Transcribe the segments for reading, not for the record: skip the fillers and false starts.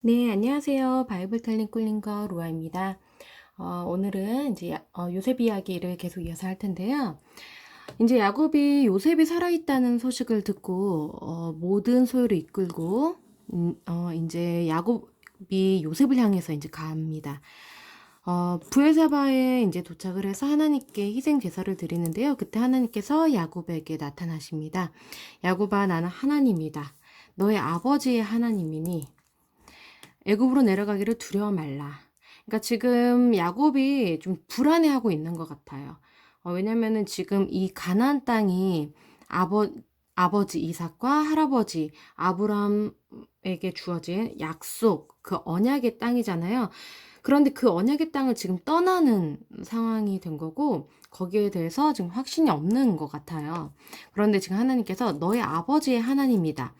네, 안녕하세요. 바이블 텔링 꿀링거 루아입니다. 오늘은 이제 요셉 이야기를 계속 이어서 할 텐데요. 이제 야곱이 요셉이 살아있다는 소식을 듣고 모든 소유를 이끌고 이제 야곱이 요셉을 향해서 이제 갑니다. 부엘사바에 이제 도착을 해서 하나님께 희생 제사를 드리는데요. 그때 하나님께서 야곱에게 나타나십니다. 야곱아, 나는 하나님이다. 너의 아버지의 하나님이니 애굽으로 내려가기를 두려워 말라. 그러니까 지금 야곱이 좀 불안해하고 있는 것 같아요. 왜냐면은 지금 이 가나안 땅이 아버지 이삭과 할아버지 아브라함에게 주어진 약속, 그 언약의 땅이잖아요. 그런데 그 언약의 땅을 지금 떠나는 상황이 된 거고, 거기에 대해서 지금 확신이 없는 것 같아요. 그런데 지금 하나님께서 너의 아버지의 하나님이다.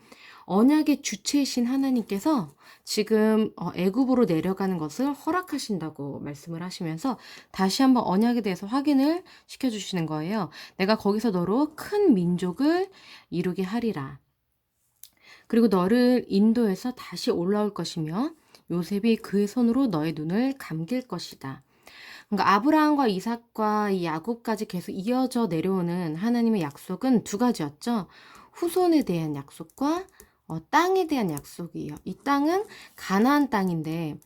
언약의 주체이신 하나님께서 지금 애굽으로 내려가는 것을 허락하신다고 말씀을 하시면서 다시 한번 언약에 대해서 확인을 시켜주시는 거예요. 내가 거기서 너로 큰 민족을 이루게 하리라. 그리고 너를 인도해서 다시 올라올 것이며 요셉이 그의 손으로 너의 눈을 감길 것이다. 그러니까 아브라함과 이삭과 이 야곱까지 계속 이어져 내려오는 하나님의 약속은 두 가지였죠. 후손에 대한 약속과 땅에 대한 약속이에요. 이 땅은 가나안 땅인데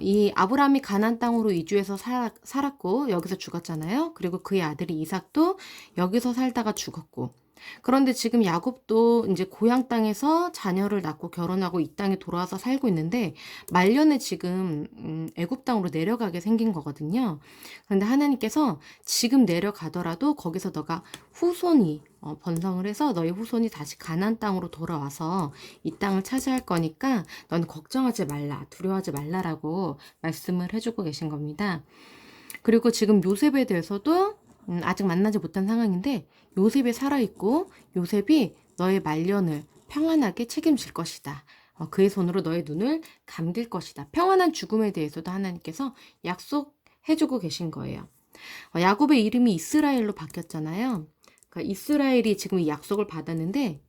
이 아브라함이 가나안 땅으로 이주해서 살았고 여기서 죽었잖아요. 그리고 그의 아들이 이삭도 여기서 살다가 죽었고, 그런데 지금 야곱도 이제 고향 땅에서 자녀를 낳고 결혼하고 이 땅에 돌아와서 살고 있는데 말년에 지금 애굽 땅으로 내려가게 생긴 거거든요. 그런데 하나님께서 지금 내려가더라도 거기서 너가 후손이 번성을 해서 너의 후손이 다시 가나안 땅으로 돌아와서 이 땅을 차지할 거니까 넌 걱정하지 말라, 두려워하지 말라라고 말씀을 해주고 계신 겁니다. 그리고 지금 요셉에 대해서도 아직 만나지 못한 상황인데 요셉이 살아있고 요셉이 너의 말년을 평안하게 책임질 것이다. 그의 손으로 너의 눈을 감길 것이다. 평안한 죽음에 대해서도 하나님께서 약속해주고 계신 거예요. 야곱의 이름이 이스라엘로 바뀌었잖아요. 그러니까 이스라엘이 지금 이 약속을 받았는데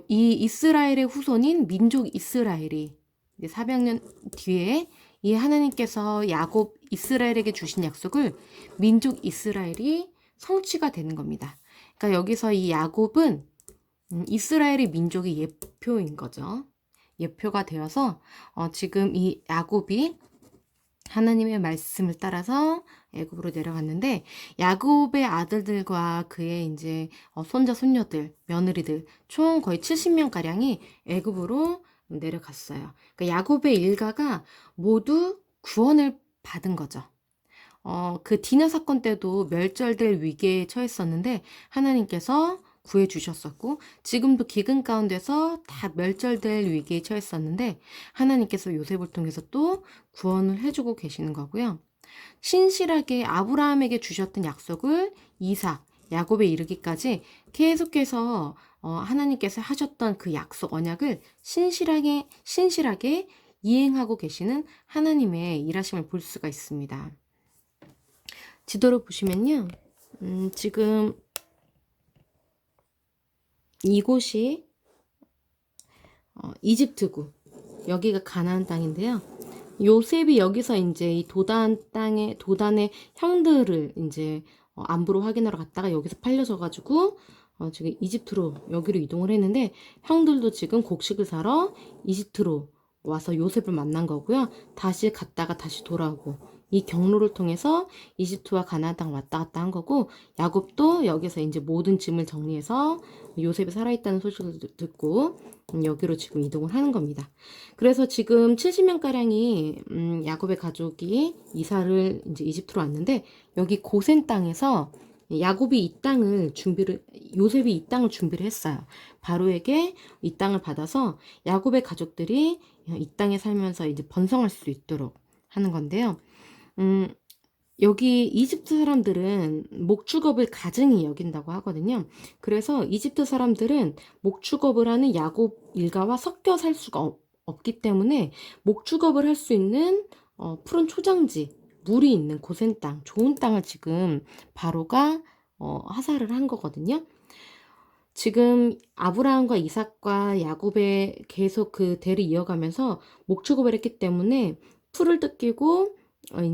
이 이스라엘의 후손인 민족 이스라엘이 이제 400년 뒤에 이 하나님께서 야곱 이스라엘에게 주신 약속을 민족 이스라엘이 성취가 되는 겁니다. 그러니까 여기서 이 야곱은 이스라엘의 민족의 예표인 거죠. 예표가 되어서 지금 이 야곱이 하나님의 말씀을 따라서 애굽으로 내려갔는데 야곱의 아들들과 그의 이제 손자 손녀들 며느리들 총 거의 70명 가량이 애굽으로 내려갔어요. 그러니까 야곱의 일가가 모두 구원을 받은 거죠. 그 디나 사건 때도 멸절될 위기에 처했었는데 하나님께서 구해 주셨었고, 지금도 기근 가운데서 다 멸절될 위기에 처했었는데 하나님께서 요셉을 통해서 또 구원을 해주고 계시는 거고요. 신실하게 아브라함에게 주셨던 약속을 이삭, 야곱에 이르기까지 계속해서 하나님께서 하셨던 그 약속 언약을 신실하게 이행하고 계시는 하나님의 일하심을 볼 수가 있습니다. 지도를 보시면요. 지금 이곳이 이집트고 여기가 가나안 땅인데요. 요셉이 여기서 이제 이 도단의 형들을 이제 안부로 확인하러 갔다가 여기서 팔려져가지고 지금 이집트로 여기로 이동을 했는데 형들도 지금 곡식을 사러 이집트로 와서 요셉을 만난 거고요. 다시 갔다가 다시 돌아오고 이 경로를 통해서 이집트와 가나안 땅 왔다 갔다 한 거고, 야곱도 여기서 이제 모든 짐을 정리해서 요셉이 살아있다는 소식을 듣고 여기로 지금 이동을 하는 겁니다. 그래서 지금 70명가량이 야곱의 가족이 이사를 이제 이집트로 왔는데 여기 고센 땅에서 요셉이 이 땅을 준비를 했어요. 바로에게 이 땅을 받아서 야곱의 가족들이 이 땅에 살면서 이제 번성할 수 있도록 하는 건데요. 여기 이집트 사람들은 목축업을 가증히 여긴다고 하거든요. 그래서 이집트 사람들은 목축업을 하는 야곱 일가와 섞여 살 수가 없기 때문에 목축업을 할 수 있는 푸른 초장지, 물이 있는 고센 땅, 좋은 땅을 지금 바로가 하사를 한 거거든요. 지금 아브라함과 이삭과 야곱의 계속 그 대를 이어가면서 목축업을 했기 때문에 풀을 뜯기고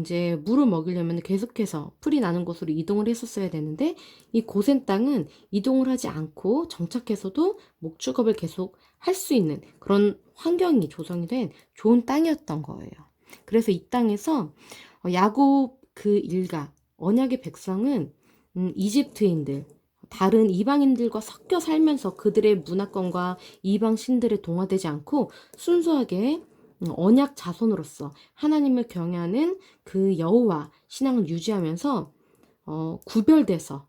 이제 물을 먹이려면 계속해서 풀이 나는 곳으로 이동을 했었어야 되는데 이 고센 땅은 이동을 하지 않고 정착해서도 목축업을 계속 할 수 있는 그런 환경이 조성이 된 좋은 땅이었던 거예요. 그래서 이 땅에서 야곱 그 일가 언약의 백성은 이집트인들 다른 이방인들과 섞여 살면서 그들의 문화권과 이방 신들에 동화되지 않고 순수하게 언약 자손으로서 하나님을 경외하는 그 여호와 신앙을 유지하면서 구별돼서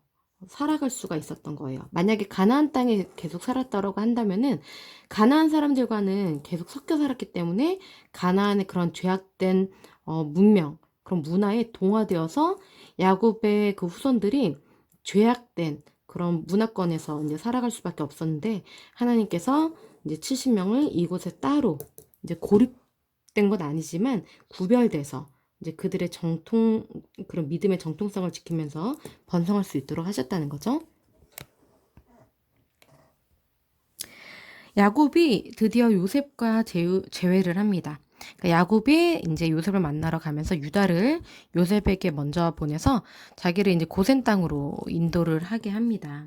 살아갈 수가 있었던 거예요. 만약에 가나안 땅에 계속 살았다고 한다면은 가나안 사람들과는 계속 섞여 살았기 때문에 가나안의 그런 죄악된 문명, 그런 문화에 동화되어서 야곱의 그 후손들이 죄악된 그런 문화권에서 이제 살아갈 수밖에 없었는데 하나님께서 이제 70명을 이곳에 따로 이제 고립된 건 아니지만 구별돼서 이제 그들의 정통 그런 믿음의 정통성을 지키면서 번성할 수 있도록 하셨다는 거죠. 야곱이 드디어 요셉과 재회를 합니다. 그러니까 야곱이 이제 요셉을 만나러 가면서 유다를 요셉에게 먼저 보내서 자기를 이제 고센 땅으로 인도를 하게 합니다.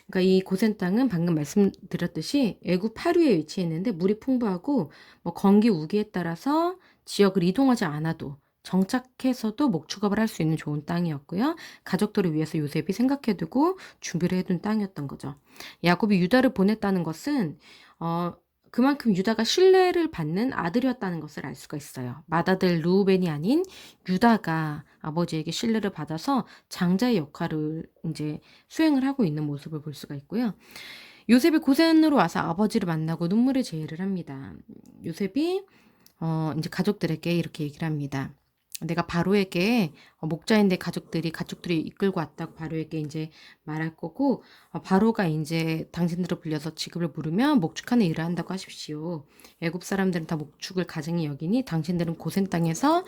그러니까 이 고센 땅은 방금 말씀드렸듯이 애굽 파류에 위치해 있는데 물이 풍부하고 뭐 건기 우기에 따라서 지역을 이동하지 않아도 정착해서도 목축업을 할 수 있는 좋은 땅이었고요. 가족들을 위해서 요셉이 생각해두고 준비를 해둔 땅이었던 거죠. 야곱이 유다를 보냈다는 것은 그만큼 유다가 신뢰를 받는 아들이었다는 것을 알 수가 있어요. 맏아들 루우벤이 아닌 유다가 아버지에게 신뢰를 받아서 장자의 역할을 이제 수행을 하고 있는 모습을 볼 수가 있고요. 요셉이 고센으로 와서 아버지를 만나고 눈물의 제의를 합니다. 요셉이 이제 가족들에게 이렇게 얘기를 합니다. 내가 바로에게 목자인데 가족들이 이끌고 왔다고 바로에게 이제 말할 거고 바로가 이제 당신들을 불려서 지급을 물으면 목축하는 일을 한다고 하십시오. 애굽 사람들은 다 목축을 가증히 여기니 당신들은 고센 땅에서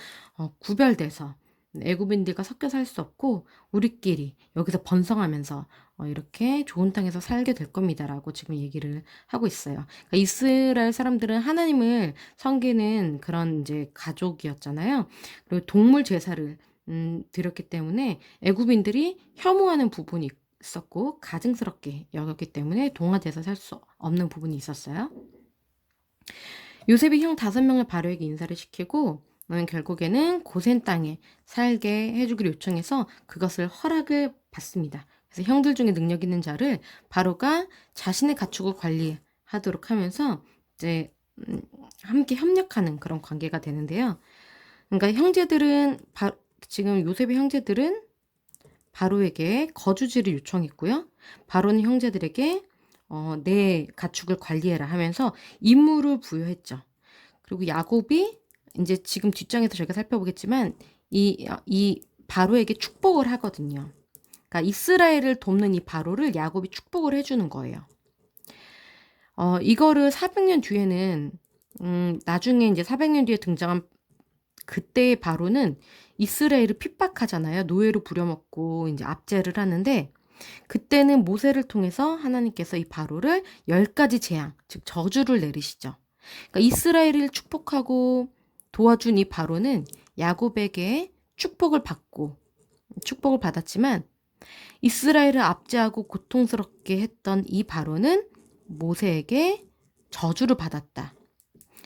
구별돼서 애굽인들과 섞여 살 수 없고 우리끼리 여기서 번성하면서 이렇게 좋은 땅에서 살게 될 겁니다라고 지금 얘기를 하고 있어요. 그러니까 이스라엘 사람들은 하나님을 섬기는 그런 이제 가족이었잖아요. 그리고 동물 제사를 드렸기 때문에 애굽인들이 혐오하는 부분이 있었고 가증스럽게 여겼기 때문에 동화돼서 살 수 없는 부분이 있었어요. 요셉이 형 5명을 바로에게 인사를 시키고 너는 결국에는 고센 땅에 살게 해주기를 요청해서 그것을 허락을 받습니다. 그래서 형들 중에 능력 있는 자를 바로가 자신의 가축을 관리하도록 하면서 이제 함께 협력하는 그런 관계가 되는데요. 그러니까 지금 요셉의 형제들은 바로에게 거주지를 요청했고요. 바로는 형제들에게 내 가축을 관리해라 하면서 임무를 부여했죠. 그리고 야곱이 이제 지금 뒷장에서 저희가 살펴보겠지만 이 바로에게 축복을 하거든요. 그러니까 이스라엘을 돕는 이 바로를 야곱이 축복을 해주는 거예요. 이거를 400년 뒤에는 나중에 이제 400년 뒤에 등장한 그때의 바로는 이스라엘을 핍박하잖아요. 노예로 부려먹고 이제 압제를 하는데 그때는 모세를 통해서 하나님께서 이 바로를 10가지 재앙, 즉 저주를 내리시죠. 그러니까 이스라엘을 축복하고 도와준 이 바로는 야곱에게 축복을 받았지만 이스라엘을 압제하고 고통스럽게 했던 이 바로는 모세에게 저주를 받았다.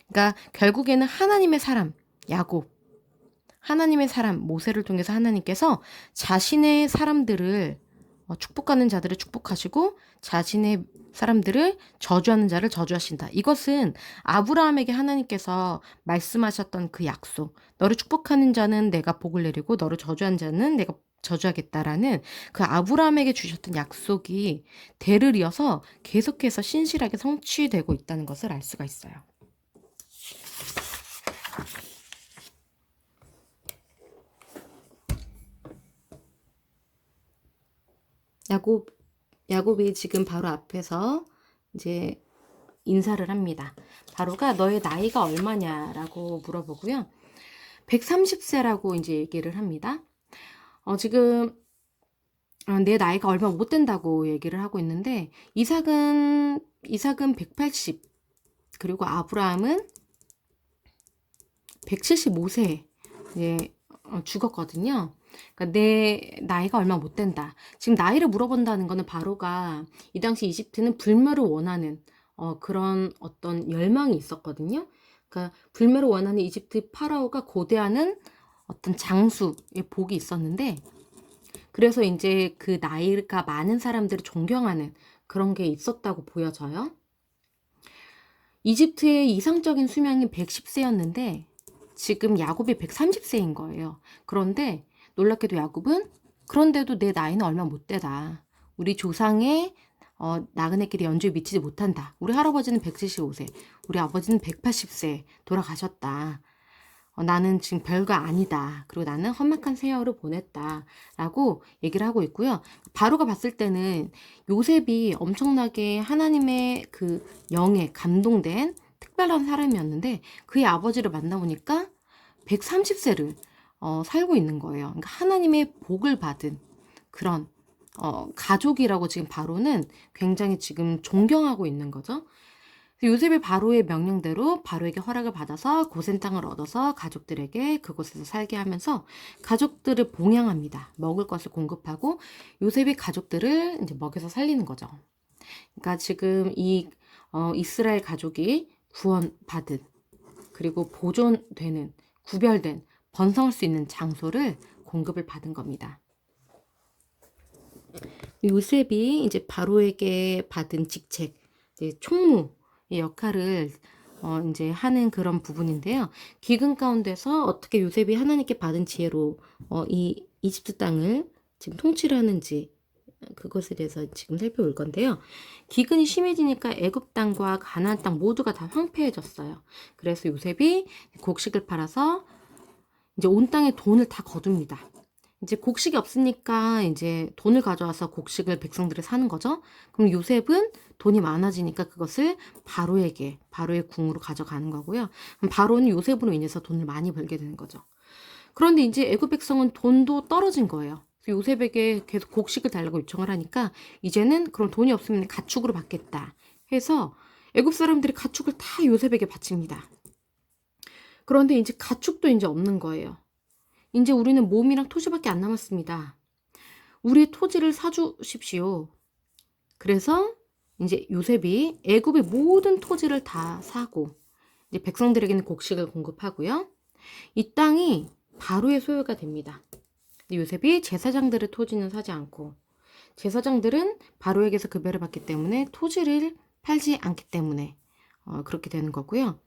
그러니까 결국에는 하나님의 사람 야곱, 하나님의 사람 모세를 통해서 하나님께서 자신의 사람들을 축복하는 자들을 축복하시고 자신의 사람들을 저주하는 자를 저주하신다. 이것은 아브라함에게 하나님께서 말씀하셨던 그 약속. 너를 축복하는 자는 내가 복을 내리고 너를 저주한 자는 내가 저주하겠다라는 그 아브라함에게 주셨던 약속이 대를 이어서 계속해서 신실하게 성취되고 있다는 것을 알 수가 있어요. 야곱이 지금 바로 앞에서 이제 인사를 합니다. 바로가 너의 나이가 얼마냐라고 물어보고요. 130세라고 이제 얘기를 합니다. 지금 내 나이가 얼마 못 된다고 얘기를 하고 있는데 이삭은 180 그리고 아브라함은 175세 죽었거든요. 그러니까 내 나이가 얼마 못 된다. 지금 나이를 물어본다는 거는 바로가 이 당시 이집트는 불멸을 원하는 그런 어떤 열망이 있었거든요. 그러니까 불멸을 원하는 이집트 파라오가 고대하는 어떤 장수의 복이 있었는데 그래서 이제 그 나이가 많은 사람들을 존경하는 그런 게 있었다고 보여져요. 이집트의 이상적인 수명이 110세였는데 지금 야곱이 130세인 거예요. 그런데 놀랍게도 야곱은 그런데도 내 나이는 얼마 못 되다. 우리 조상의 나그네끼리 연주에 미치지 못한다. 우리 할아버지는 175세, 우리 아버지는 180세 돌아가셨다. 나는 지금 별거 아니다. 그리고 나는 험악한 세월을 보냈다. 라고 얘기를 하고 있고요. 바로가 봤을 때는 요셉이 엄청나게 하나님의 그 영에 감동된 특별한 사람이었는데 그의 아버지를 만나보니까 130세를 살고 있는 거예요. 그러니까 하나님의 복을 받은 그런 가족이라고 지금 바로는 굉장히 지금 존경하고 있는 거죠. 요셉이 바로의 명령대로 바로에게 허락을 받아서 고센 땅을 얻어서 가족들에게 그곳에서 살게 하면서 가족들을 봉양합니다. 먹을 것을 공급하고 요셉이 가족들을 이제 먹여서 살리는 거죠. 그러니까 지금 이 이스라엘 가족이 구원받은 그리고 보존되는 구별된 번성할 수 있는 장소를 공급을 받은 겁니다. 요셉이 이제 바로에게 받은 직책, 이제 총무 역할을 이제 하는 그런 부분인데요. 기근 가운데서 어떻게 요셉이 하나님께 받은 지혜로 이 이집트 땅을 지금 통치를 하는지 그것에 대해서 지금 살펴볼 건데요. 기근이 심해지니까 애굽 땅과 가나안 땅 모두가 다 황폐해졌어요. 그래서 요셉이 곡식을 팔아서 이제 온 땅에 돈을 다 거둡니다. 이제 곡식이 없으니까 이제 돈을 가져와서 곡식을 백성들이 사는 거죠. 그럼 요셉은 돈이 많아지니까 그것을 바로에게, 바로의 궁으로 가져가는 거고요. 그럼 바로는 요셉으로 인해서 돈을 많이 벌게 되는 거죠. 그런데 이제 애굽 백성은 돈도 떨어진 거예요. 그래서 요셉에게 계속 곡식을 달라고 요청을 하니까 이제는 그럼 돈이 없으면 가축으로 받겠다 해서 애굽 사람들이 가축을 다 요셉에게 바칩니다. 그런데 이제 가축도 이제 없는 거예요. 이제 우리는 몸이랑 토지밖에 안 남았습니다. 우리의 토지를 사주십시오. 그래서 이제 요셉이 애굽의 모든 토지를 다 사고 이제 백성들에게는 곡식을 공급하고요. 이 땅이 바로의 소유가 됩니다. 요셉이 제사장들의 토지는 사지 않고 제사장들은 바로에게서 급여를 받기 때문에 토지를 팔지 않기 때문에 그렇게 되는 거고요.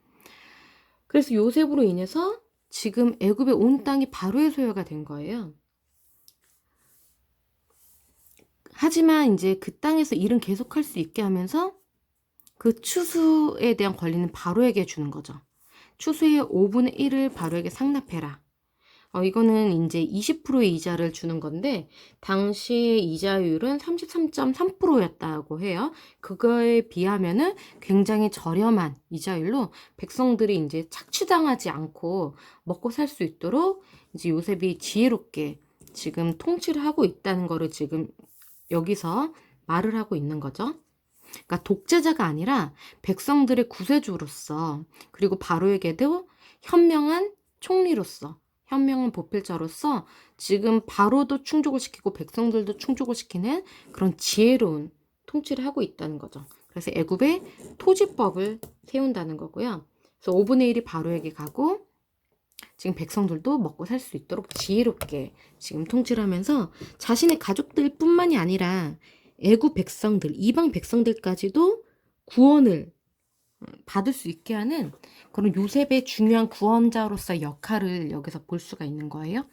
그래서 요셉으로 인해서 지금 애굽의 온 땅이 바로의 소유가 된 거예요. 하지만 이제 그 땅에서 일은 계속할 수 있게 하면서 그 추수에 대한 권리는 바로에게 주는 거죠. 추수의 5분의 1을 바로에게 상납해라. 이거는 이제 20%의 이자를 주는 건데 당시의 이자율은 33.3%였다고 해요. 그거에 비하면은 굉장히 저렴한 이자율로 백성들이 이제 착취당하지 않고 먹고 살 수 있도록 이제 요셉이 지혜롭게 지금 통치를 하고 있다는 거를 지금 여기서 말을 하고 있는 거죠. 그러니까 독재자가 아니라 백성들의 구세주로서 그리고 바로에게도 현명한 총리로서 현명한 보필자로서 지금 바로도 충족을 시키고 백성들도 충족을 시키는 그런 지혜로운 통치를 하고 있다는 거죠. 그래서 애굽의 토지법을 세운다는 거고요. 그래서 5분의 1이 바로에게 가고 지금 백성들도 먹고 살 수 있도록 지혜롭게 지금 통치를 하면서 자신의 가족들 뿐만이 아니라 애굽 백성들, 이방 백성들까지도 구원을 받을 수 있게 하는 그런 요셉의 중요한 구원자로서의 역할을 여기서 볼 수가 있는 거예요.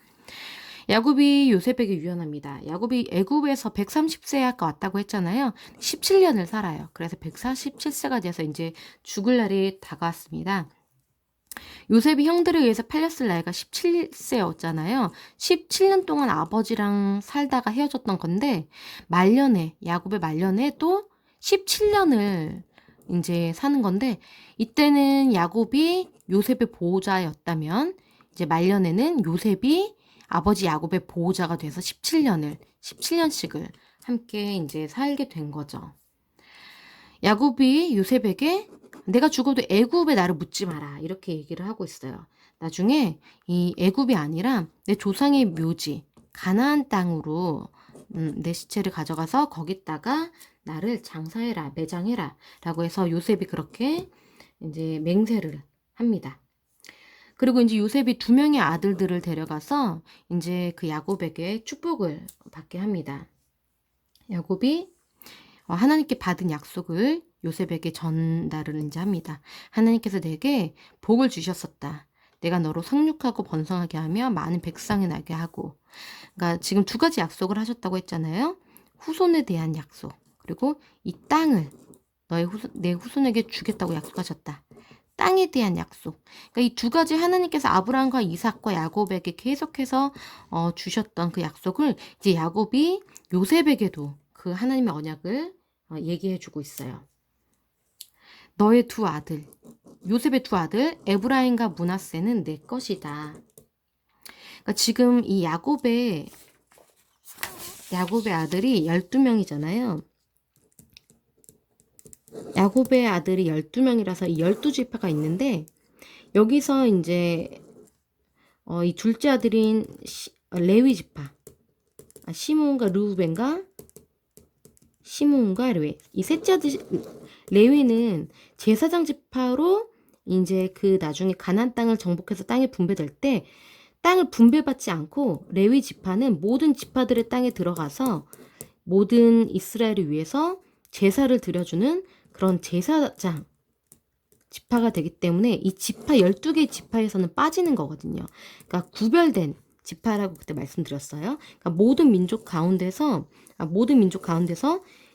야곱이 요셉에게 유언합니다. 야곱이 애굽에서 130세에 아까 왔다고 했잖아요. 17년을 살아요. 그래서 147세가 돼서 이제 죽을 날이 다가왔습니다. 요셉이 형들에 의해서 팔렸을 나이가 17세였잖아요. 17년 동안 아버지랑 살다가 헤어졌던 건데 말년에 야곱의 말년에 또 17년을 이제 사는 건데 이때는 야곱이 요셉의 보호자였다면 이제 말년에는 요셉이 아버지 야곱의 보호자가 돼서 17년을 17년씩을 함께 이제 살게 된 거죠. 야곱이 요셉에게 내가 죽어도 애굽에 나를 묻지 마라 이렇게 얘기를 하고 있어요. 나중에 이 애굽이 아니라 내 조상의 묘지 가나안 땅으로 내 시체를 가져가서 거기다가 나를 장사해라 매장해라 라고 해서 요셉이 그렇게 이제 맹세를 합니다. 그리고 이제 요셉이 2명의 아들들을 데려가서 이제 그 야곱에게 축복을 받게 합니다. 야곱이 하나님께 받은 약속을 요셉에게 전달을 이제 합니다. 하나님께서 내게 복을 주셨었다. 내가 너로 성육하고 번성하게 하며 많은 백성이 나게 하고. 그러니까 지금 2가지 약속을 하셨다고 했잖아요. 후손에 대한 약속. 그리고 이 땅을 내 후손에게 주겠다고 약속하셨다. 땅에 대한 약속. 그러니까 이 2가지 하나님께서 아브라함과 이삭과 야곱에게 계속해서 주셨던 그 약속을 이제 야곱이 요셉에게도 그 하나님의 언약을 얘기해주고 있어요. 너의 2 아들, 요셉의 2 아들 에브라임과 므낫세는 내 것이다. 그러니까 지금 이 야곱의 아들이 12명이잖아요. 야곱의 아들이 12명이라서 이 12지파가 있는데 여기서 이제 이 둘째 아들인 레위 지파, 시므온과 르우벤과 시므온과 레위, 이 셋째 아들 레위는 제사장 지파로 이제 그 나중에 가나안 땅을 정복해서 땅이 분배될 때 땅을 분배받지 않고 레위 지파는 모든 지파들의 땅에 들어가서 모든 이스라엘을 위해서 제사를 드려주는 그런 제사장 지파가 되기 때문에 이 지파 12개 지파에서는 빠지는 거거든요. 그러니까 구별된 지파라고 그때 말씀드렸어요. 그러니까 모든 민족 가운데서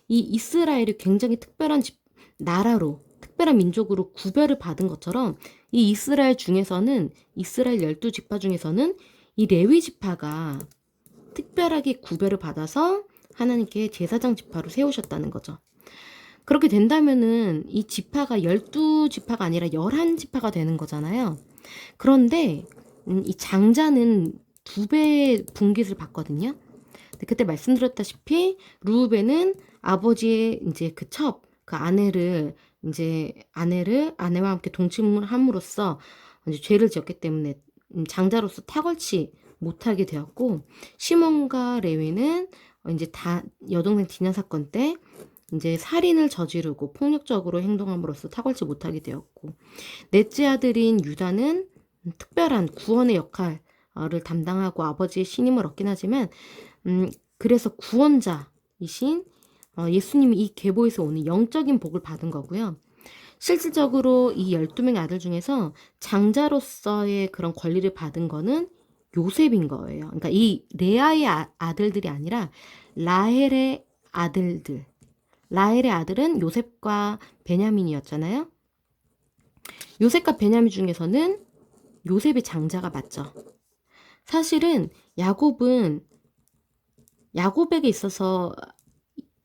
이 이스라엘이 굉장히 특별한 나라로 특별한 민족으로 구별을 받은 것처럼 이 이스라엘 중에서는 이스라엘 12지파 중에서는 이 레위 지파가 특별하게 구별을 받아서 하나님께 제사장 지파로 세우셨다는 거죠. 그렇게 된다면은 이 지파가 12지파가 아니라 11지파가 되는 거잖아요. 그런데 이 장자는 2배의 분깃을 받거든요. 그때 말씀드렸다시피 루우벤은 아버지의 이제 그 아내와 함께 동침을 함으로써 이제 죄를 지었기 때문에 장자로서 탁월치 못하게 되었고, 시몬과 레위는 이제 다 여동생 디나 사건 때 이제 살인을 저지르고 폭력적으로 행동함으로써 탁월치 못하게 되었고, 넷째 아들인 유다는 특별한 구원의 역할을 담당하고 아버지의 신임을 얻긴 하지만 그래서 구원자이신 예수님이 이 계보에서 오는 영적인 복을 받은 거고요. 실질적으로 이 12명의 아들 중에서 장자로서의 그런 권리를 받은 거는 요셉인 거예요. 그러니까 이 레아의 아들들이 아니라 라헬의 아들들. 라헬의 아들은 요셉과 베냐민이었잖아요. 요셉과 베냐민 중에서는 요셉이 장자가 맞죠. 사실은 야곱에게 있어서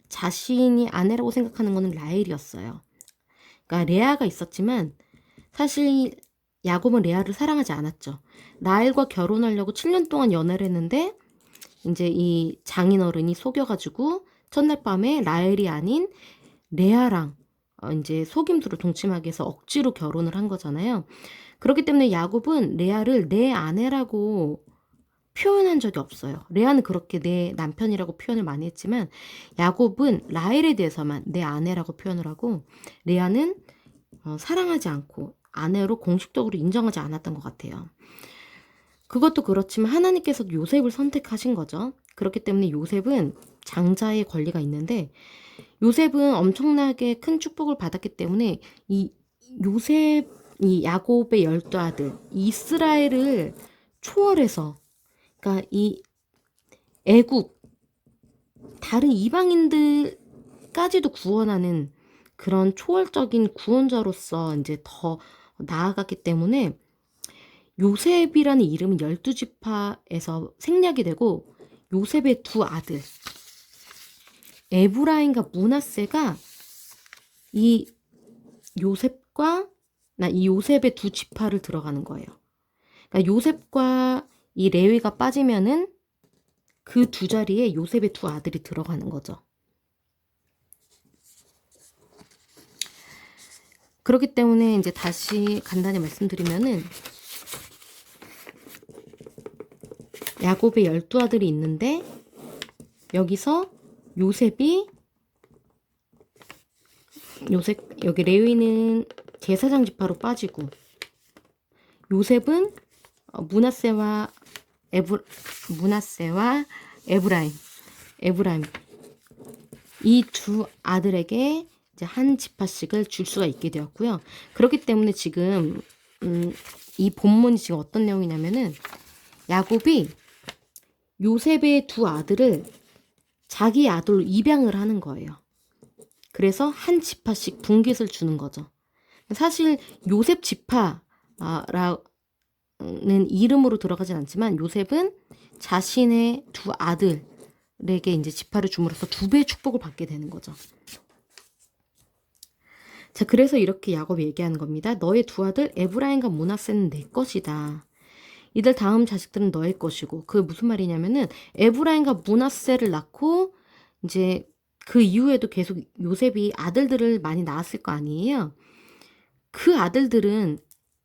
자신이 아내라고 생각하는 거는 라헬이었어요. 그러니까 레아가 있었지만 사실 야곱은 레아를 사랑하지 않았죠. 라헬과 결혼하려고 7년 동안 연애를 했는데 이제 이 장인어른이 속여가지고 첫날 밤에 라헬이 아닌 레아랑 이제 속임수로 동침하게 해서 억지로 결혼을 한 거잖아요. 그렇기 때문에 야곱은 레아를 내 아내라고 표현한 적이 없어요. 레아는 그렇게 내 남편이라고 표현을 많이 했지만 야곱은 라헬에 대해서만 내 아내라고 표현을 하고, 레아는 사랑하지 않고 아내로 공식적으로 인정하지 않았던 것 같아요. 그것도 그렇지만 하나님께서 요셉을 선택하신 거죠. 그렇기 때문에 요셉은 장자의 권리가 있는데, 요셉은 엄청나게 큰 축복을 받았기 때문에 이 야곱의 12아들 이스라엘을 초월해서, 그러니까 이 애굽 다른 이방인들까지도 구원하는 그런 초월적인 구원자로서 이제 더 나아갔기 때문에 요셉이라는 이름은 12지파에서 생략이 되고, 요셉의 2 아들 에브라임과 므낫세가 이 요셉의 2 지파를 들어가는 거예요. 그러니까 요셉과 이 레위가 빠지면은 그 두 자리에 요셉의 두 아들이 들어가는 거죠. 그렇기 때문에 이제 다시 간단히 말씀드리면은 야곱의 12아들이 있는데 여기서 요셉 여기 레위는 제사장 지파로 빠지고 요셉은 므낫세와 에브라임 이 두 아들에게 이제 한 지파씩을 줄 수가 있게 되었고요. 그렇기 때문에 지금 이 본문이 지금 어떤 내용이냐면은 야곱이 요셉의 두 아들을 자기 아들로 입양을 하는 거예요. 그래서 한 지파씩 분깃을 주는 거죠. 사실 요셉 지파라는 이름으로 들어가진 않지만 요셉은 자신의 두 아들에게 이제 지파를 줌으로써 2배의 축복을 받게 되는 거죠. 자, 그래서 이렇게 야곱이 얘기하는 겁니다. 너의 두 아들 에브라임과 므낫세는 내 것이다. 이들 다음 자식들은 너의 것이고, 그게 무슨 말이냐면은 에브라임과 므낫세를 낳고 이제 그 이후에도 계속 요셉이 아들들을 많이 낳았을 거 아니에요. 그 아들들은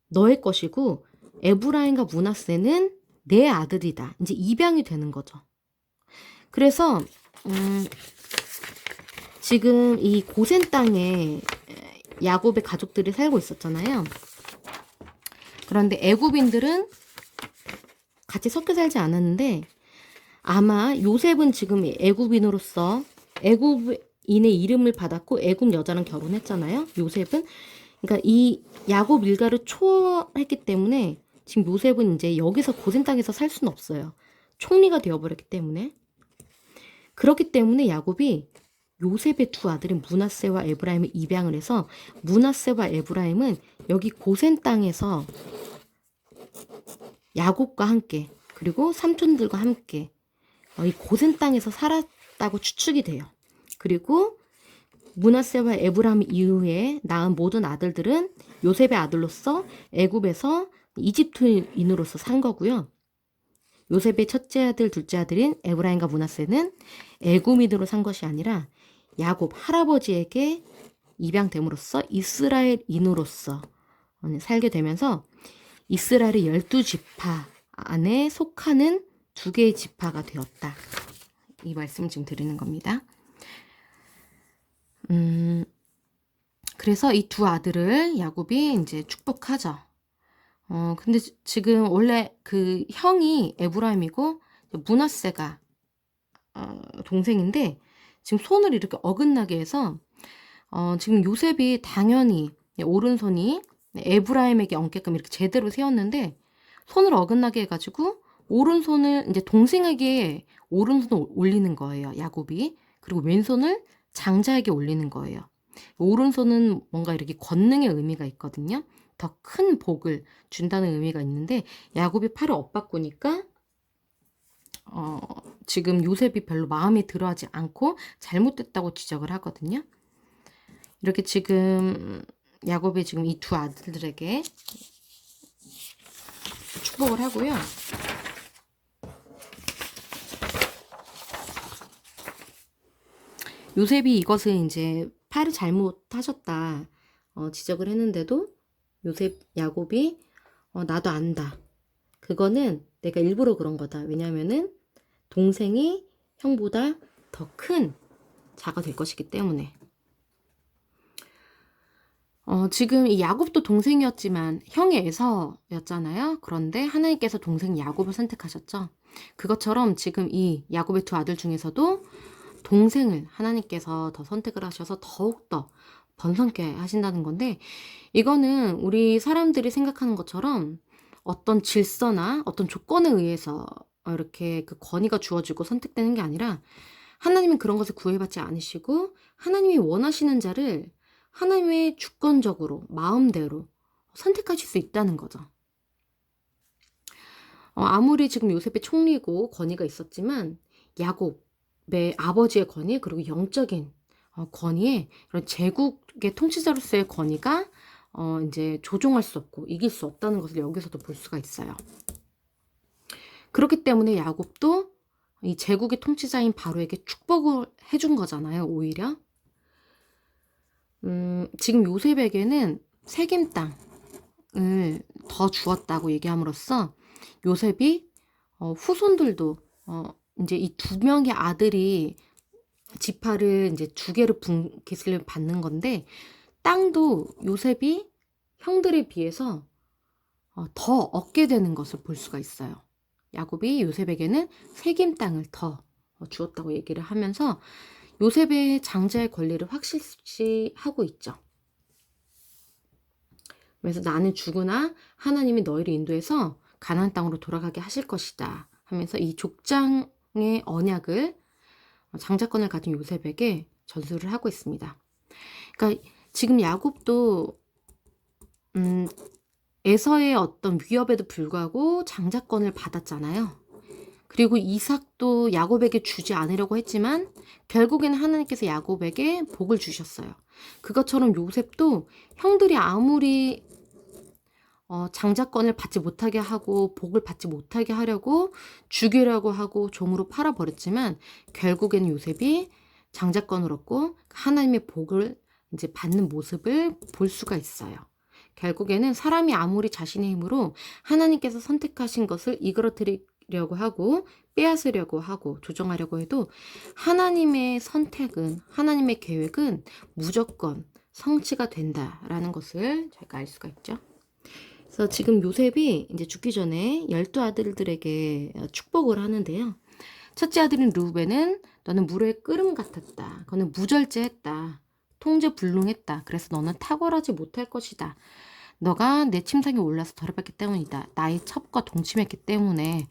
너의 것이고 에브라임과 므낫세는 내 아들이다. 이제 입양이 되는 거죠. 그래서 지금 이 고센 땅에 야곱의 가족들이 살고 있었잖아요. 그런데 애굽인들은 같이 섞여 살지 않았는데 아마 요셉은 지금 애굽인으로서 애굽인의 이름을 받았고 애굽 여자랑 결혼했잖아요. 요셉은. 그러니까 이 야곱 일가를 초월했기 때문에 지금 요셉은 이제 여기서 고센 땅에서 살 수는 없어요. 총리가 되어버렸기 때문에. 그렇기 때문에 야곱이 요셉의 두 아들인 므낫세와 에브라임을 입양을 해서 므낫세와 에브라임은 여기 고센 땅에서 야곱과 함께 그리고 삼촌들과 함께 이 고센 땅에서 살았다고 추측이 돼요. 그리고 므낫세와 에브라임 이후에 낳은 모든 아들들은 요셉의 아들로서 애굽에서 이집트인으로서 산 거고요. 요셉의 첫째 아들, 둘째 아들인 에브라임과 므낫세는 애굽인으로 산 것이 아니라 야곱 할아버지에게 입양됨으로써 이스라엘인으로서 살게 되면서 이스라엘의 12지파 안에 속하는 2개의 지파가 되었다. 이 말씀을 지금 드리는 겁니다. 그래서 이 두 아들을 야곱이 이제 축복하죠. 근데 지금 원래 그 형이 에브라임이고 므낫세가 동생인데 지금 손을 이렇게 어긋나게 해서 지금 요셉이 당연히 오른손이 에브라임에게 얹게끔 이렇게 제대로 세웠는데 손을 어긋나게 해가지고 오른손을 이제 동생에게 오른손을 올리는 거예요. 야곱이. 그리고 왼손을 장자에게 올리는 거예요. 오른손은 뭔가 이렇게 권능의 의미가 있거든요. 더 큰 복을 준다는 의미가 있는데 야곱이 팔을 엇바꾸니까 지금 요셉이 별로 마음에 들어하지 않고 잘못됐다고 지적을 하거든요. 이렇게 지금 야곱이 지금 이 두 아들들에게 축복을 하고요. 요셉이 이것을 이제 팔을 잘못하셨다 지적을 했는데도 야곱이 나도 안다. 그거는 내가 일부러 그런 거다. 왜냐면은 동생이 형보다 더 큰 자가 될 것이기 때문에. 지금 이 야곱도 동생이었지만 형의 에서였잖아요. 그런데 하나님께서 동생 야곱을 선택하셨죠. 그것처럼 지금 이 야곱의 두 아들 중에서도 동생을 하나님께서 더 선택을 하셔서 더욱더 번성케 하신다는 건데 이거는 우리 사람들이 생각하는 것처럼 어떤 질서나 어떤 조건에 의해서 이렇게 그 권위가 주어지고 선택되는 게 아니라 하나님은 그런 것을 구애받지 않으시고 하나님이 원하시는 자를 하나님의 주권적으로 마음대로 선택하실 수 있다는 거죠. 아무리 지금 요셉의 총리고 권위가 있었지만 야곱의 아버지의 권위 그리고 영적인 권위에 그런 제국의 통치자로서의 권위가 이제 조종할 수 없고 이길 수 없다는 것을 여기서도 볼 수가 있어요. 그렇기 때문에 야곱도 이 제국의 통치자인 바로에게 축복을 해준 거잖아요, 오히려. 지금 요셉에게는 세겜 땅을 더 주었다고 얘기함으로써 요셉이 후손들도 이제 이 두 명의 아들이 지파를 이제 두 개로 분깃을 받는 건데, 땅도 요셉이 형들에 비해서 더 얻게 되는 것을 볼 수가 있어요. 야곱이 요셉에게는 세겜 땅을 더 주었다고 얘기를 하면서 요셉의 장자의 권리를 확실시하고 있죠. 그래서 나는 죽으나 하나님이 너희를 인도해서 가나안 땅으로 돌아가게 하실 것이다 하면서 이 족장의 언약을 장자권을 가진 요셉에게 전수를 하고 있습니다. 그러니까 지금 야곱도 에서의 어떤 위협에도 불구하고 장자권을 받았잖아요. 그리고 이삭도 야곱에게 주지 않으려고 했지만 결국에는 하나님께서 야곱에게 복을 주셨어요. 그것처럼 요셉도 형들이 아무리 장자권을 받지 못하게 하고 복을 받지 못하게 하려고 죽이려고 하고 종으로 팔아버렸지만 결국에는 요셉이 장자권을 얻고 하나님의 복을 이제 받는 모습을 볼 수가 있어요. 결국에는 사람이 아무리 자신의 힘으로 하나님께서 선택하신 것을 이끌어뜨리려고 하고 빼앗으려고 하고 조정하려고 해도 하나님의 선택은, 하나님의 계획은 무조건 성취가 된다라는 것을 저희가 알 수가 있죠. 그래서 지금 요셉이 이제 죽기 전에 12아들들에게 축복을 하는데요. 첫째 아들인 르우벤은 너는 물의 끓음 같았다. 너는 무절제했다. 통제불능했다. 그래서 너는 탁월하지 못할 것이다. 너가 내 침상에 올라서 더럽혔기 때문이다. 나의 첩과 동침했기 때문에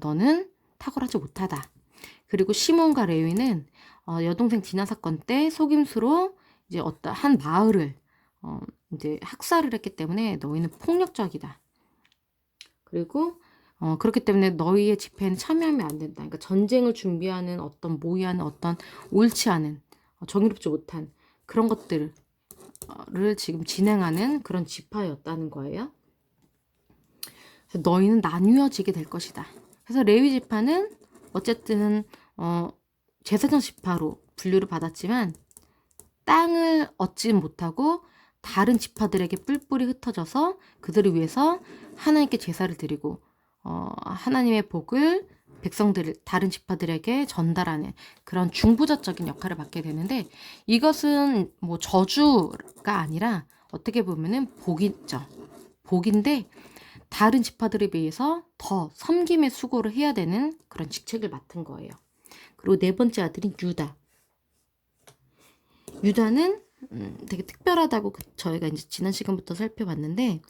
너는 탁월하지 못하다. 그리고 시몬과 레위는 여동생 디나 사건 때 속임수로 이제 어떤 한 마을을 이제 학살을 했기 때문에 너희는 폭력적이다. 그리고 그렇기 때문에 너희의 집회는 참여하면 안 된다. 그러니까 전쟁을 준비하는 어떤 모의하는 어떤 옳지 않은 정의롭지 못한 그런 것들을 지금 진행하는 그런 지파였다는 거예요. 그래서 너희는 나뉘어지게 될 것이다. 그래서 레위 지파는 어쨌든 제사장 지파로 분류를 받았지만 땅을 얻지 못하고 다른 지파들에게 뿔뿔이 흩어져서 그들을 위해서 하나님께 제사를 드리고 하나님의 복을 백성들, 다른 지파들에게 전달하는 그런 중보자적인 역할을 맡게 되는데, 이것은 뭐 저주가 아니라 어떻게 보면은 복이죠. 복인데 다른 지파들에 비해서 더 섬김의 수고를 해야 되는 그런 직책을 맡은 거예요. 그리고 네 번째 아들인 유다. 유다는 되게 특별하다고 저희가 이제 지난 시간부터 살펴봤는데,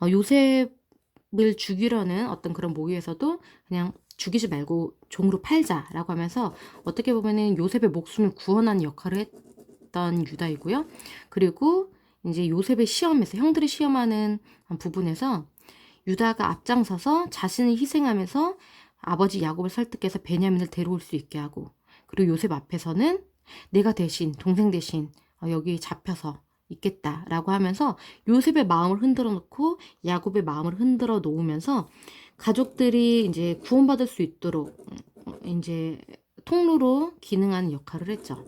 요셉을 죽이려는 어떤 그런 모의에서도 그냥 죽이지 말고 종으로 팔자라고 하면서 어떻게 보면은 요셉의 목숨을 구원하는 역할을 했던 유다이고요. 그리고 이제 요셉의 시험에서, 형들이 시험하는 부분에서 유다가 앞장서서 자신을 희생하면서 아버지 야곱을 설득해서 베냐민을 데려올 수 있게 하고, 그리고 요셉 앞에서는 내가 대신, 동생 대신 여기 잡혀서 있겠다라고 하면서 요셉의 마음을 흔들어 놓고 야곱의 마음을 흔들어 놓으면서 가족들이 이제 구원받을 수 있도록 이제 통로로 기능하는 역할을 했죠.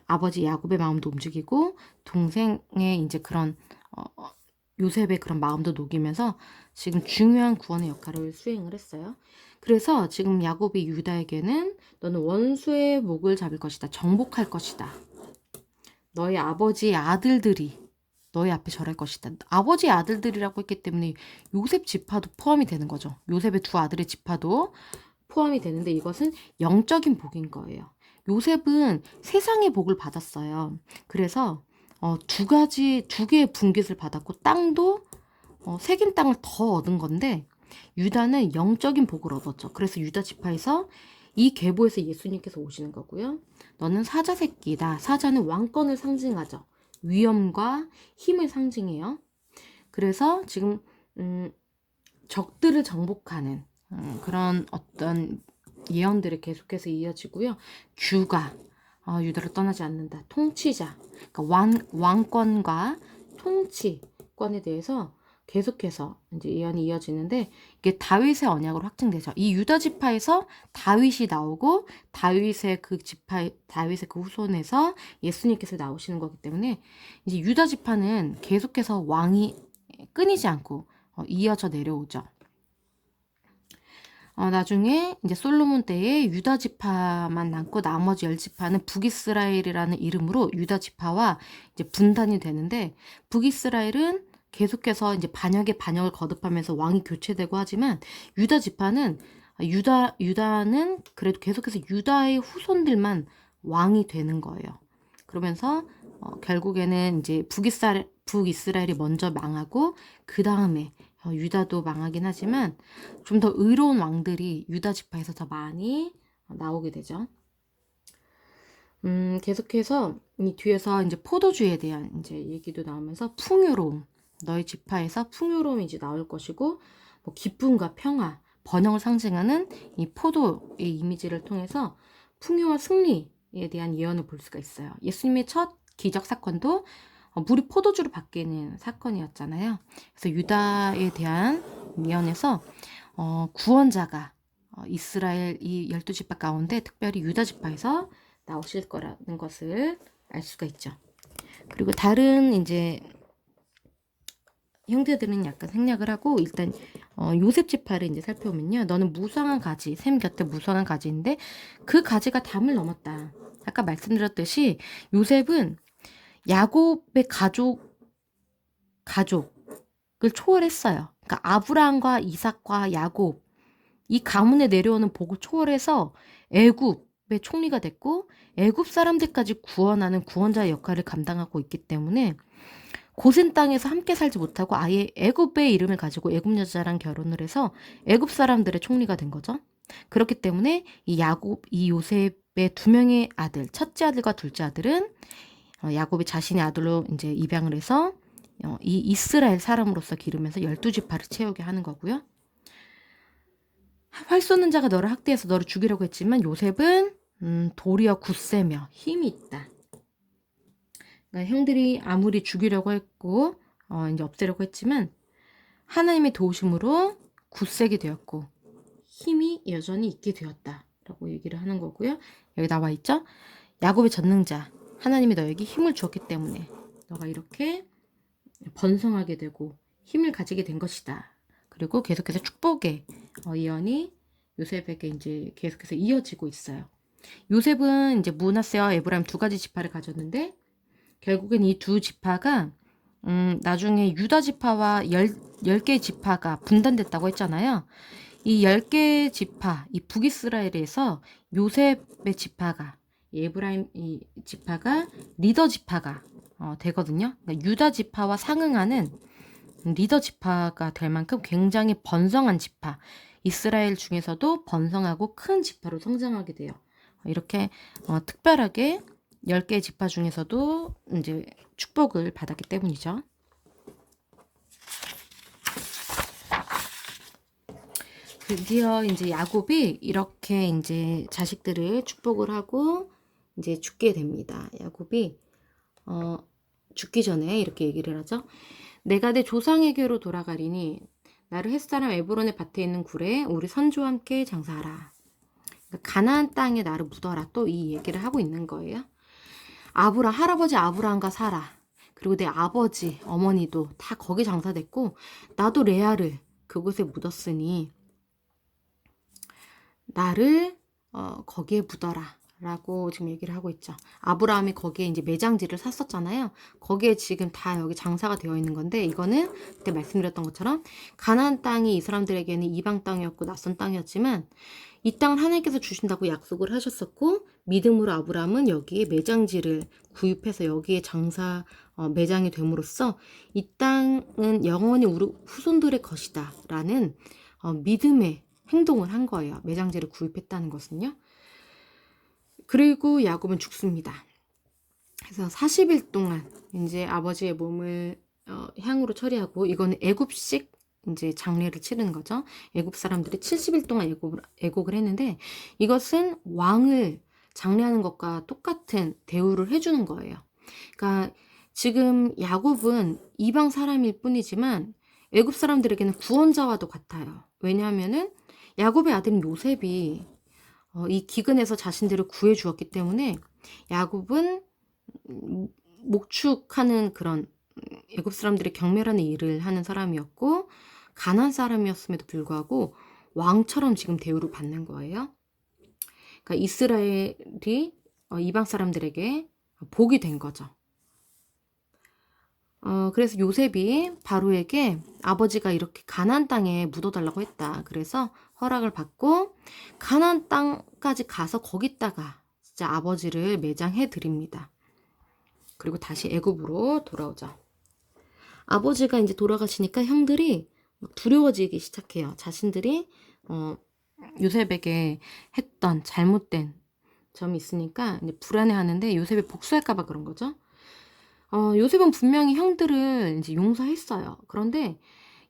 아버지 야곱의 마음도 움직이고 동생의 이제 그런 요셉의 그런 마음도 녹이면서 지금 중요한 구원의 역할을 수행을 했어요. 그래서 지금 야곱이 유다에게는 너는 원수의 목을 잡을 것이다. 정복할 것이다. 너희 아버지의 아들들이 너희 앞에 절할 것이다. 아버지의 아들들이라고 했기 때문에 요셉 지파도 포함이 되는 거죠. 요셉의 두 아들의 지파도 포함이 되는데 이것은 영적인 복인 거예요. 요셉은 세상의 복을 받았어요. 그래서 두 개의 분깃을 받았고 땅도 세겜 땅을 더 얻은 건데 유다는 영적인 복을 얻었죠. 그래서 유다 지파에서 이 계보에서 예수님께서 오시는 거고요. 너는 사자 새끼다. 사자는 왕권을 상징하죠. 위엄과 힘을 상징해요. 그래서 지금 적들을 정복하는 그런 어떤 예언들이 계속해서 이어지고요. 규가 유다를 떠나지 않는다. 통치자, 그러니까 왕권과 통치권에 대해서 계속해서 이제 예언이 이어지는데 이게 다윗의 언약으로 확증되죠. 이 유다 지파에서 다윗이 나오고 다윗의 그 후손에서 예수님께서 나오시는 거기 때문에 이제 유다 지파는 계속해서 왕이 끊이지 않고 이어져 내려오죠. 나중에 이제 솔로몬 때에 유다 지파만 남고 나머지 10지파는 북이스라엘이라는 이름으로 유다 지파와 이제 분단이 되는데, 북이스라엘은 계속해서 이제 반역에 반역을 거듭하면서 왕이 교체되고 하지만 유다 지파는 유다는 그래도 계속해서 유다의 후손들만 왕이 되는 거예요. 그러면서 결국에는 이제 북이스라엘이 먼저 망하고 그 다음에 유다도 망하긴 하지만 좀 더 의로운 왕들이 유다 지파에서 더 많이 나오게 되죠. 계속해서 이 뒤에서 이제 포도주에 대한 이제 얘기도 나오면서 풍요로움, 너희 지파에서 풍요로움이 이제 나올 것이고, 뭐 기쁨과 평화, 번영을 상징하는 이 포도의 이미지를 통해서 풍요와 승리에 대한 예언을 볼 수가 있어요. 예수님의 첫 기적 사건도 물이 포도주로 바뀌는 사건이었잖아요. 그래서 유다에 대한 예언에서 구원자가 이스라엘 이 12지파 가운데 특별히 유다 지파에서 나오실 거라는 것을 알 수가 있죠. 그리고 다른 이제 형제들은 약간 생략을 하고 일단 요셉 지파를 이제 살펴보면요. 너는 무성한 가지, 샘 곁에 무성한 가지인데 그 가지가 담을 넘었다. 아까 말씀드렸듯이 요셉은 야곱의 가족을 초월했어요. 그러니까 아브라함과 이삭과 야곱 이 가문에 내려오는 복을 초월해서 애굽의 총리가 됐고 애굽 사람들까지 구원하는 구원자의 역할을 감당하고 있기 때문에 고센 땅에서 함께 살지 못하고 아예 애굽의 이름을 가지고 애굽 여자랑 결혼을 해서 애굽 사람들의 총리가 된 거죠. 그렇기 때문에 이 요셉의 두 명의 아들, 첫째 아들과 둘째 아들은 야곱이 자신의 아들로 이제 입양을 해서 이 이스라엘 사람으로서 기르면서 12지파를 채우게 하는 거고요. 활 쏘는 자가 너를 학대해서 너를 죽이려고 했지만 요셉은 도리어 굳세며 힘이 있다. 그러니까 형들이 아무리 죽이려고 했고 이제 없애려고 했지만 하나님의 도우심으로 굳세게 되었고 힘이 여전히 있게 되었다라고 얘기를 하는 거고요. 여기 나와 있죠. 야곱의 전능자 하나님이 너에게 힘을 주었기 때문에 너가 이렇게 번성하게 되고 힘을 가지게 된 것이다. 그리고 계속해서 축복의 예언이 요셉에게 이제 계속해서 이어지고 있어요. 요셉은 이제 므낫세와 에브라임 두 가지 지파를 가졌는데 결국엔 이 두 지파가 나중에 유다 지파와 10개 지파가 분단됐다고 했잖아요. 이 10개 지파, 이 북이스라엘에서 요셉의 지파가 에브라임 이 지파가 리더 지파가 되거든요. 그러니까 유다 지파와 상응하는 리더 지파가 될 만큼 굉장히 번성한 지파, 이스라엘 중에서도 번성하고 큰 지파로 성장하게 돼요. 이렇게 특별하게 10개의 지파 중에서도 이제 축복을 받았기 때문이죠. 드디어 이제 야곱이 이렇게 이제 자식들을 축복을 하고 이제 죽게 됩니다. 야곱이 죽기 전에 이렇게 얘기를 하죠. 내가 내 조상에게로 돌아가리니 나를 햇사람 에브론의 밭에 있는 굴에 우리 선조와 함께 장사하라. 그러니까 가나안 땅에 나를 묻어라. 또 이 얘기를 하고 있는 거예요. 할아버지 아브라함과 사라, 그리고 내 아버지 어머니도 다 거기 장사됐고 나도 레아를 그곳에 묻었으니 나를 거기에 묻어라 라고 지금 얘기를 하고 있죠. 아브라함이 거기에 이제 매장지를 샀었잖아요. 거기에 지금 다 여기 장사가 되어 있는 건데, 이거는 그때 말씀드렸던 것처럼 가나안 땅이 이 사람들에게는 이방 땅이었고 낯선 땅이었지만 이 땅을 하나님께서 주신다고 약속을 하셨었고, 믿음으로 아브라함은 여기에 매장지를 구입해서 여기에 매장이 됨으로써 이 땅은 영원히 우리 후손들의 것이다 라는 믿음의 행동을 한 거예요. 매장지를 구입했다는 것은요. 그리고 야곱은 죽습니다. 그래서 40일 동안 이제 아버지의 몸을 향으로 처리하고, 이거는 애굽식 이제 장례를 치르는 거죠. 애굽 사람들이 70일 동안 애곡을 했는데 이것은 왕을 장례하는 것과 똑같은 대우를 해주는 거예요. 그러니까 지금 야곱은 이방 사람일 뿐이지만 애굽 사람들에게는 구원자와도 같아요. 왜냐하면은 야곱의 아들인 요셉이 이 기근에서 자신들을 구해 주었기 때문에 야곱은 목축하는 그런 애굽 사람들의 경멸하는 일을 하는 사람이었고 가나안 사람이었음에도 불구하고 왕처럼 지금 대우를 받는 거예요. 그러니까 이스라엘이 이방 사람들에게 복이 된 거죠. 그래서 요셉이 바로에게 아버지가 이렇게 가나안 땅에 묻어달라고 했다. 그래서 허락을 받고 가나안 땅까지 가서 거기다가 진짜 아버지를 매장해 드립니다. 그리고 다시 애굽으로 돌아오죠. 아버지가 이제 돌아가시니까 형들이 두려워지기 시작해요. 자신들이 요셉에게 했던 잘못된 점이 있으니까 이제 불안해하는데 요셉이 복수할까봐 그런 거죠. 요셉은 분명히 형들을 이제 용서했어요. 그런데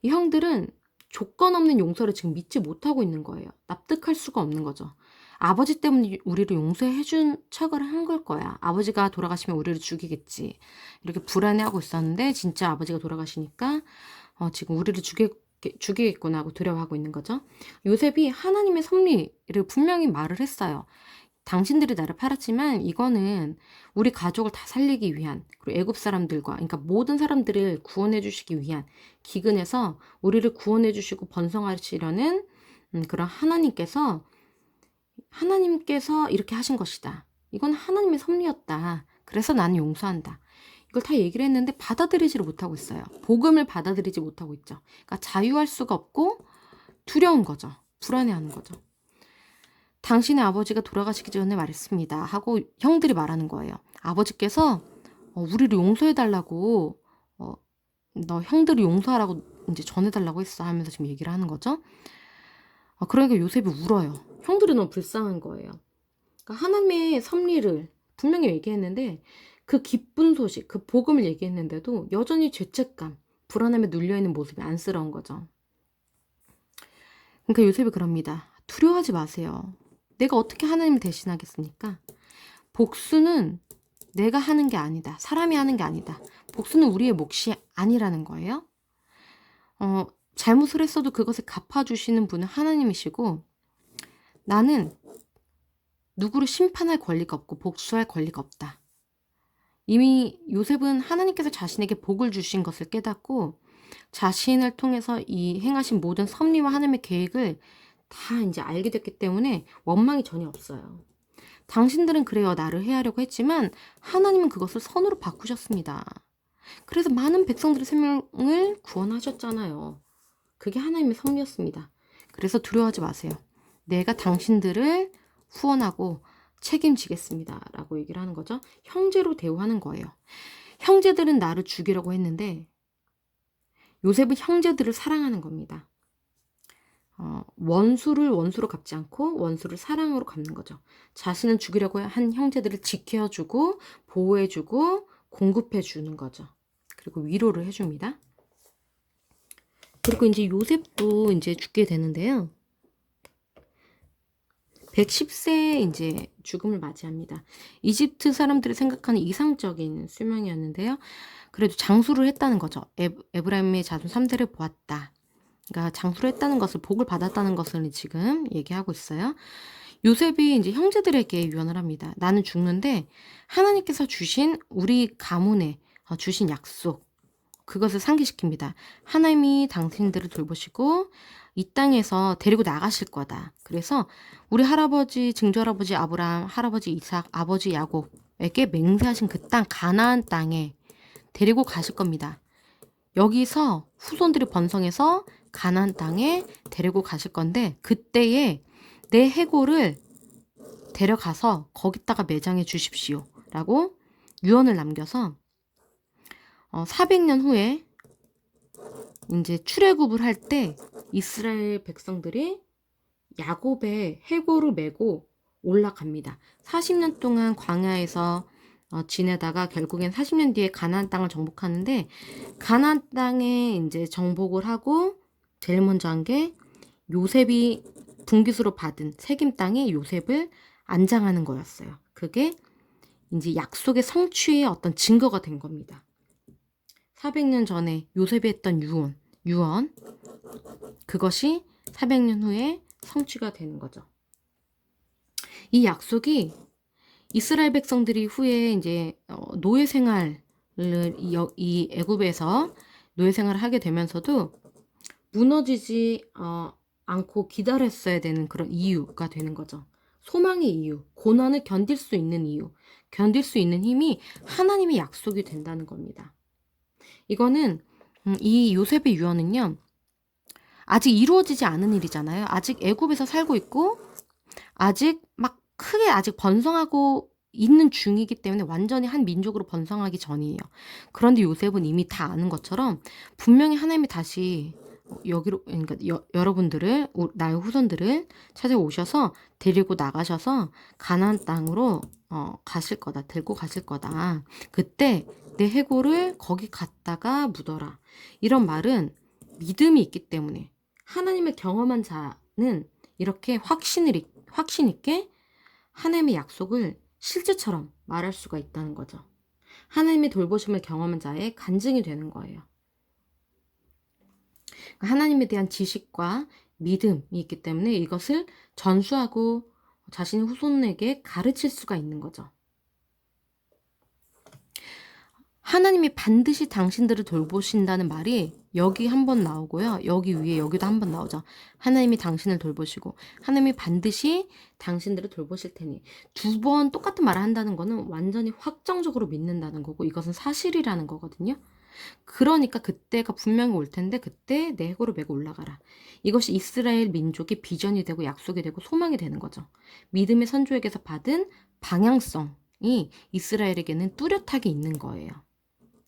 이 형들은 조건 없는 용서를 지금 믿지 못하고 있는 거예요. 납득할 수가 없는 거죠. 아버지 때문에 우리를 용서해준 척을 한 걸 거야. 아버지가 돌아가시면 우리를 죽이겠지. 이렇게 불안해하고 있었는데 진짜 아버지가 돌아가시니까 지금 우리를 죽이겠구나 하고 두려워하고 있는 거죠. 요셉이 하나님의 섭리를 분명히 말을 했어요. 당신들이 나를 팔았지만 이거는 우리 가족을 다 살리기 위한, 그리고 애굽 사람들과 그러니까 모든 사람들을 구원해 주시기 위한, 기근에서 우리를 구원해 주시고 번성하시려는 그런 하나님께서 이렇게 하신 것이다. 이건 하나님의 섭리였다. 그래서 나는 용서한다. 이걸 다 얘기를 했는데 받아들이지를 못하고 있어요. 복음을 받아들이지 못하고 있죠. 그러니까 자유할 수가 없고 두려운 거죠. 불안해하는 거죠. 당신의 아버지가 돌아가시기 전에 말했습니다. 하고 형들이 말하는 거예요. 아버지께서 우리를 용서해달라고 너 형들을 용서하라고 이제 전해달라고 했어 하면서 지금 얘기를 하는 거죠. 그러니까 요셉이 울어요. 형들이 너무 불쌍한 거예요. 그러니까 하나님의 섭리를 분명히 얘기했는데 그 기쁜 소식, 그 복음을 얘기했는데도 여전히 죄책감, 불안함에 눌려있는 모습이 안쓰러운 거죠. 그러니까 요셉이 그럽니다. 두려워하지 마세요. 내가 어떻게 하나님을 대신하겠습니까? 복수는 내가 하는 게 아니다. 사람이 하는 게 아니다. 복수는 우리의 몫이 아니라는 거예요. 잘못을 했어도 그것을 갚아주시는 분은 하나님이시고 나는 누구를 심판할 권리가 없고 복수할 권리가 없다. 이미 요셉은 하나님께서 자신에게 복을 주신 것을 깨닫고 자신을 통해서 이 행하신 모든 섭리와 하나님의 계획을 다 이제 알게 됐기 때문에 원망이 전혀 없어요. 당신들은 그래요. 나를 해하려고 했지만 하나님은 그것을 선으로 바꾸셨습니다. 그래서 많은 백성들의 생명을 구원하셨잖아요. 그게 하나님의 섭리였습니다. 그래서 두려워하지 마세요. 내가 당신들을 후원하고 책임지겠습니다. 라고 얘기를 하는 거죠. 형제로 대우하는 거예요. 형제들은 나를 죽이려고 했는데 요셉은 형제들을 사랑하는 겁니다. 원수를 원수로 갚지 않고 원수를 사랑으로 갚는 거죠. 자신은 죽이려고 한 형제들을 지켜주고 보호해주고 공급해주는 거죠. 그리고 위로를 해줍니다. 그리고 이제 요셉도 이제 죽게 되는데요. 110세에 이제 죽음을 맞이합니다. 이집트 사람들이 생각하는 이상적인 수명이었는데요. 그래도 장수를 했다는 거죠. 에브라임의 자손 3대를 보았다. 그러니까 장수를 했다는 것을, 복을 받았다는 것을 지금 얘기하고 있어요. 요셉이 이제 형제들에게 유언을 합니다. 나는 죽는데 하나님께서 주신 우리 가문에 주신 약속, 그것을 상기시킵니다. 하나님이 당신들을 돌보시고 이 땅에서 데리고 나가실 거다. 그래서 우리 할아버지, 증조할아버지 아브라함, 할아버지 이삭, 아버지 야곱에게 맹세하신 그 땅, 가나안 땅에 데리고 가실 겁니다. 여기서 후손들이 번성해서 가나안 땅에 데리고 가실 건데 그때에 내 해골을 데려가서 거기다가 매장해 주십시오. 라고 유언을 남겨서 400년 후에 이제 출애굽을 할 때 이스라엘 백성들이 야곱의 해골을 메고 올라갑니다. 40년 동안 광야에서 지내다가 결국엔 40년 뒤에 가나안 땅을 정복하는데 가나안 땅에 이제 정복을 하고 제일 먼저 한 게 요셉이 분깃으로 받은 세김 땅에 요셉을 안장하는 거였어요. 그게 이제 약속의 성취의 어떤 증거가 된 겁니다. 400년 전에 요셉이 했던 유언, 유언, 그것이 400년 후에 성취가 되는 거죠. 이 약속이 이스라엘 백성들이 후에 이제 노예 생활을 이 애굽에서 노예 생활을 하게 되면서도 무너지지 않고 기다렸어야 되는 그런 이유가 되는 거죠. 소망의 이유, 고난을 견딜 수 있는 이유, 견딜 수 있는 힘이 하나님의 약속이 된다는 겁니다. 이거는 이 요셉의 유언은요, 아직 이루어지지 않은 일이잖아요. 아직 애굽에서 살고 있고 아직 막 크게 아직 번성하고 있는 중이기 때문에 완전히 한 민족으로 번성하기 전이에요. 그런데 요셉은 이미 다 아는 것처럼 분명히 하나님이 다시 여기로, 그러니까 여러분들을, 나의 후손들을 찾아오셔서 데리고 나가셔서 가나안 땅으로 가실 거다, 데리고 가실 거다. 그때 내 해골을 거기 갔다가 묻어라. 이런 말은 믿음이 있기 때문에 하나님을 경험한 자는 이렇게 확신 있게 하나님의 약속을 실제처럼 말할 수가 있다는 거죠. 하나님의 돌보심을 경험한 자의 간증이 되는 거예요. 하나님에 대한 지식과 믿음이 있기 때문에 이것을 전수하고 자신의 후손에게 가르칠 수가 있는 거죠. 하나님이 반드시 당신들을 돌보신다는 말이 여기 한번 나오고요. 여기 위에 여기도 한번 나오죠. 하나님이 당신을 돌보시고 하나님이 반드시 당신들을 돌보실 테니. 2번 똑같은 말을 한다는 거는 완전히 확정적으로 믿는다는 거고 이것은 사실이라는 거거든요. 그러니까 그때가 분명히 올 텐데 그때 내 해골을 메고 올라가라. 이것이 이스라엘 민족의 비전이 되고 약속이 되고 소망이 되는 거죠. 믿음의 선조에게서 받은 방향성이 이스라엘에게는 뚜렷하게 있는 거예요.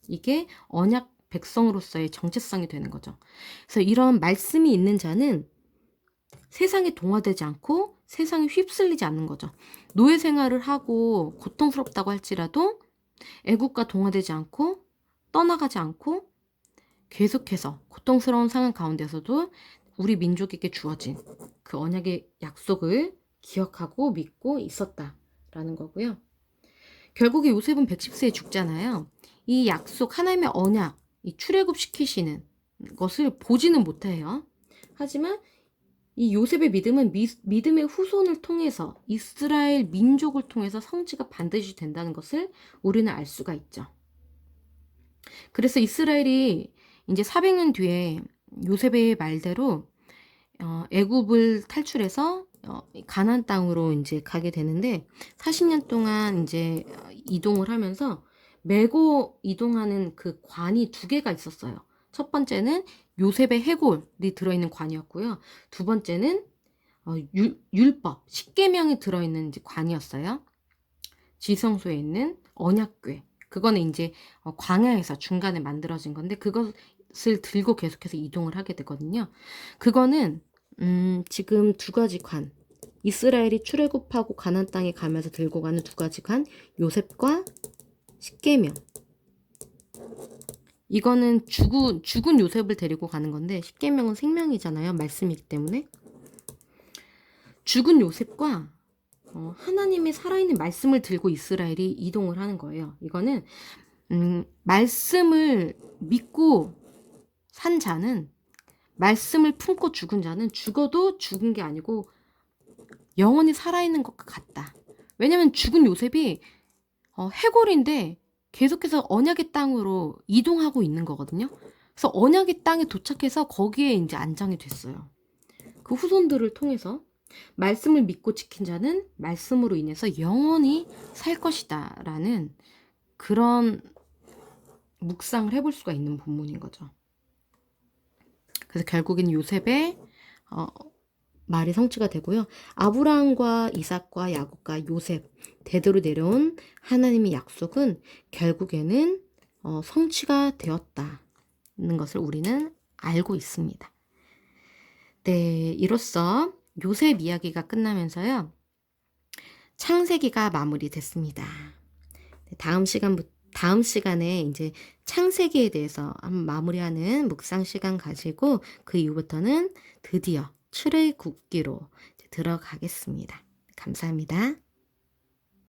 이게 언약 백성으로서의 정체성이 되는 거죠. 그래서 이런 말씀이 있는 자는 세상에 동화되지 않고 세상에 휩쓸리지 않는 거죠. 노예 생활을 하고 고통스럽다고 할지라도 애국과 동화되지 않고 떠나가지 않고 계속해서 고통스러운 상황 가운데서도 우리 민족에게 주어진 그 언약의 약속을 기억하고 믿고 있었다라는 거고요. 결국에 요셉은 110세에 죽잖아요. 이 약속, 하나님의 언약, 이 출애굽 시키시는 것을 보지는 못해요. 하지만 이 요셉의 믿음은 믿음의 후손을 통해서 이스라엘 민족을 통해서 성취가 반드시 된다는 것을 우리는 알 수가 있죠. 그래서 이스라엘이 이제 400년 뒤에 요셉의 말대로 애굽을 탈출해서 가나안 땅으로 이제 가게 되는데 40년 동안 이제 이동을 하면서 메고 이동하는 그 관이 2개가 있었어요. 첫 번째는 요셉의 해골이 들어있는 관이었고요. 2번째는 율법, 10계명이 들어있는 이제 관이었어요. 지성소에 있는 언약궤. 그거는 이제 광야에서 중간에 만들어진 건데 그것을 들고 계속해서 이동을 하게 되거든요. 그거는 지금 2가지 관, 이스라엘이 출애굽하고 가나안 땅에 가면서 들고 가는 2가지 관, 요셉과 십계명. 이거는 죽은 요셉을 데리고 가는 건데 십계명은 생명이잖아요. 말씀이기 때문에. 죽은 요셉과 하나님의 살아있는 말씀을 들고 이스라엘이 이동을 하는 거예요. 이거는 말씀을 믿고 산 자는, 말씀을 품고 죽은 자는 죽어도 죽은 게 아니고 영원히 살아있는 것과 같다. 왜냐면 죽은 요셉이 해골인데 계속해서 언약의 땅으로 이동하고 있는 거거든요. 그래서 언약의 땅에 도착해서 거기에 이제 안장이 됐어요. 그 후손들을 통해서 말씀을 믿고 지킨 자는 말씀으로 인해서 영원히 살 것이다 라는 그런 묵상을 해볼 수가 있는 본문인 거죠. 그래서 결국엔 요셉의 말이 성취가 되고요. 아브라함과 이삭과 야곱과 요셉 대대로 내려온 하나님의 약속은 결국에는 성취가 되었다는 것을 우리는 알고 있습니다. 네, 이로써 요셉 이야기가 끝나면서요. 창세기가 마무리됐습니다. 다음 시간에 이제 창세기에 대해서 한번 마무리하는 묵상 시간 가지고 그 이후부터는 드디어 출애굽기로 들어가겠습니다. 감사합니다.